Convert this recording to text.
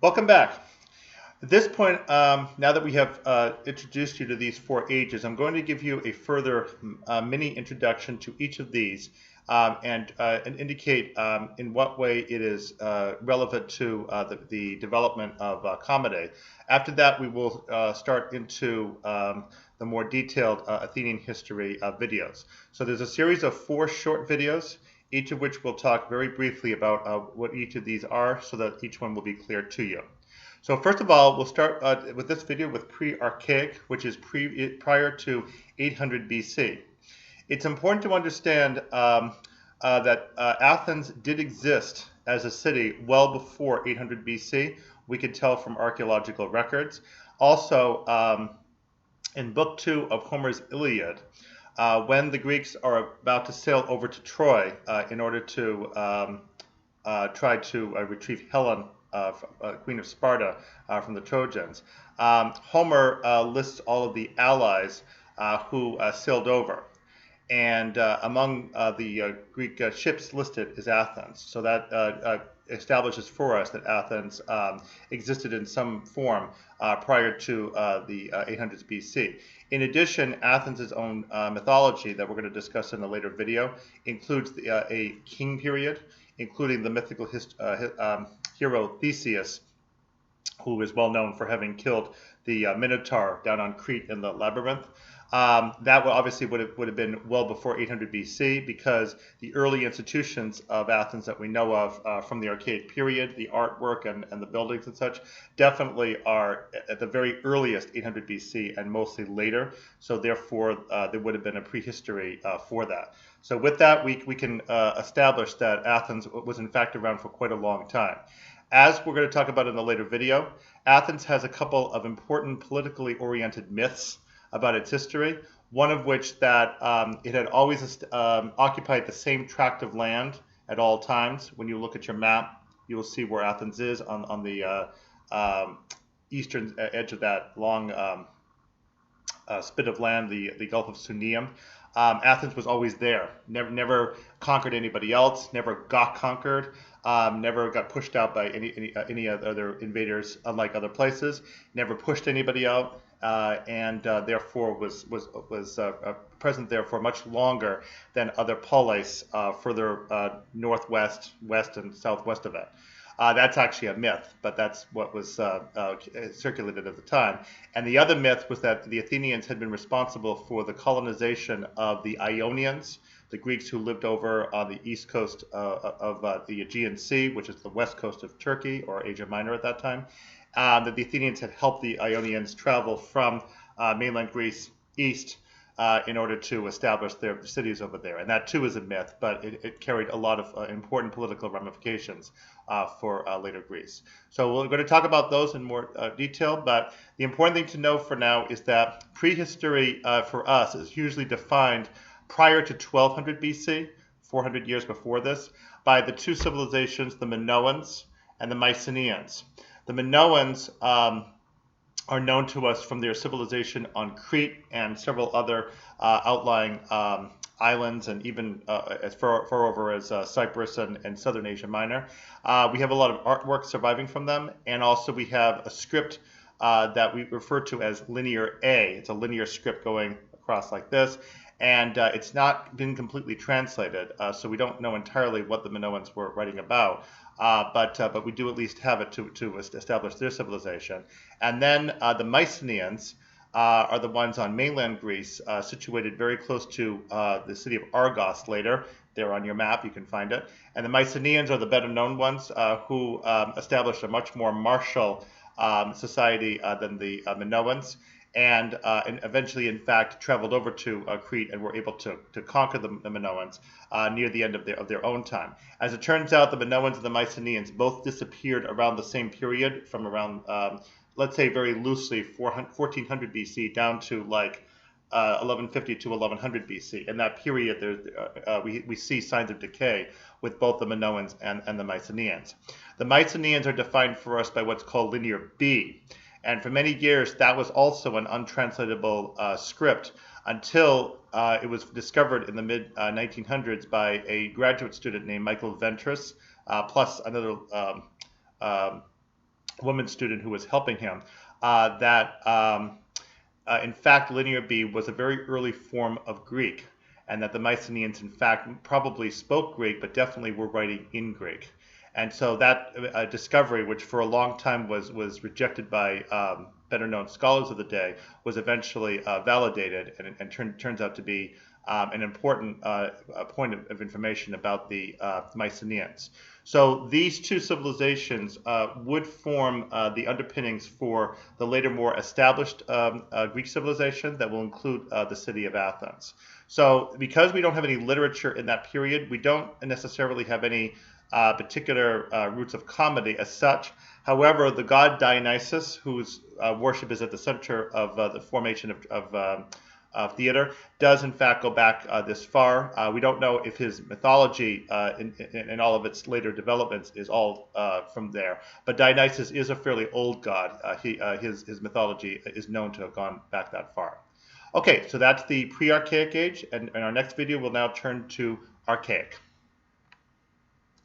Welcome back. At this point, now that we have introduced you to these four ages, I'm going to give you a further mini introduction to each of these and indicate in what way it is relevant to the development of comedy. After that, we will start into the more detailed Athenian history videos. So there's a series of 4 short videos, each of which we'll talk very briefly about what each of these are so that each one will be clear to you. So first of all, we'll start with this video with Pre-Archaic, which is prior to 800 BC. It's important to understand that Athens did exist as a city well before 800 BC. We can tell from archaeological records. Also, in Book 2 of Homer's Iliad, when the Greeks are about to sail over to Troy in order to try to retrieve Helen, Queen of Sparta, from the Trojans, Homer lists all of the allies who sailed over. And among the Greek ships listed is Athens. So that establishes for us that Athens existed in some form prior to the 800s BC. In addition, Athens' own mythology that we're going to discuss in a later video includes a king period, including the mythical hero Theseus, who is well known for having killed the Minotaur down on Crete in the labyrinth. That obviously would have been well before 800 BC because the early institutions of Athens that we know of from the Archaic period, the artwork and the buildings and such, definitely are at the very earliest 800 BC and mostly later. So therefore, there would have been a prehistory for that. So with that, we can establish that Athens was in fact around for quite a long time. As we're going to talk about in a later video, Athens has a couple of important politically oriented myths about its history, one of which that it had always occupied the same tract of land at all times. When you look at your map, you will see where Athens is on the eastern edge of that long spit of land, the Gulf of Sunium. Athens was always there, never conquered anybody else, never got conquered, never got pushed out by any other invaders, unlike other places, never pushed anybody out. And therefore was present there for much longer than other polis further northwest, west, and southwest of it. That's actually a myth, but that's what was circulated at the time. And the other myth was that the Athenians had been responsible for the colonization of the Ionians, the Greeks who lived over on the east coast of the Aegean Sea, which is the west coast of Turkey or Asia Minor at that time. That the Athenians had helped the Ionians travel from mainland Greece east in order to establish their cities over there. And that too is a myth, but it carried a lot of important political ramifications for later Greece. So we're going to talk about those in more detail, but the important thing to know for now is that prehistory for us is usually defined prior to 1200 BC, 400 years before this, by the two civilizations, the Minoans and the Mycenaeans. The Minoans are known to us from their civilization on Crete and several other outlying islands, and even as far over as Cyprus and southern Asia Minor. We have a lot of artwork surviving from them, and also we have a script that we refer to as linear A. It's a linear script going across like this, and it's not been completely translated, so we don't know entirely what the Minoans were writing about. But we do at least have it to establish their civilization. And then the Mycenaeans are the ones on mainland Greece, situated very close to the city of Argos later. They're on your map, you can find it. And the Mycenaeans are the better known ones who established a much more martial society than the Minoans. And eventually, in fact, traveled over to Crete and were able to conquer the Minoans near the end of their own time. As it turns out, the Minoans and the Mycenaeans both disappeared around the same period, from around, let's say very loosely, 1400 BC down to like 1150 to 1100 BC. In that period, we see signs of decay with both the Minoans and the Mycenaeans. The Mycenaeans are defined for us by what's called linear B. And for many years, that was also an untranslatable script until it was discovered in the mid-1900s by a graduate student named Michael Ventris, plus another woman student who was helping him, in fact, Linear B was a very early form of Greek, and that the Mycenaeans, in fact, probably spoke Greek, but definitely were writing in Greek. And so that discovery, which for a long time was rejected by better known scholars of the day, was eventually validated and turns out to be an important point of information about the Mycenaeans. So these two civilizations would form the underpinnings for the later more established Greek civilization that will include the city of Athens. So because we don't have any literature in that period, we don't necessarily have any particular roots of comedy as such. However, the god Dionysus, whose worship is at the center of the formation of theater, does in fact go back this far. We don't know if his mythology in all of its later developments is all from there. But Dionysus is a fairly old god. His mythology is known to have gone back that far. Okay, so that's the pre-Archaic age, and in our next video we'll now turn to Archaic.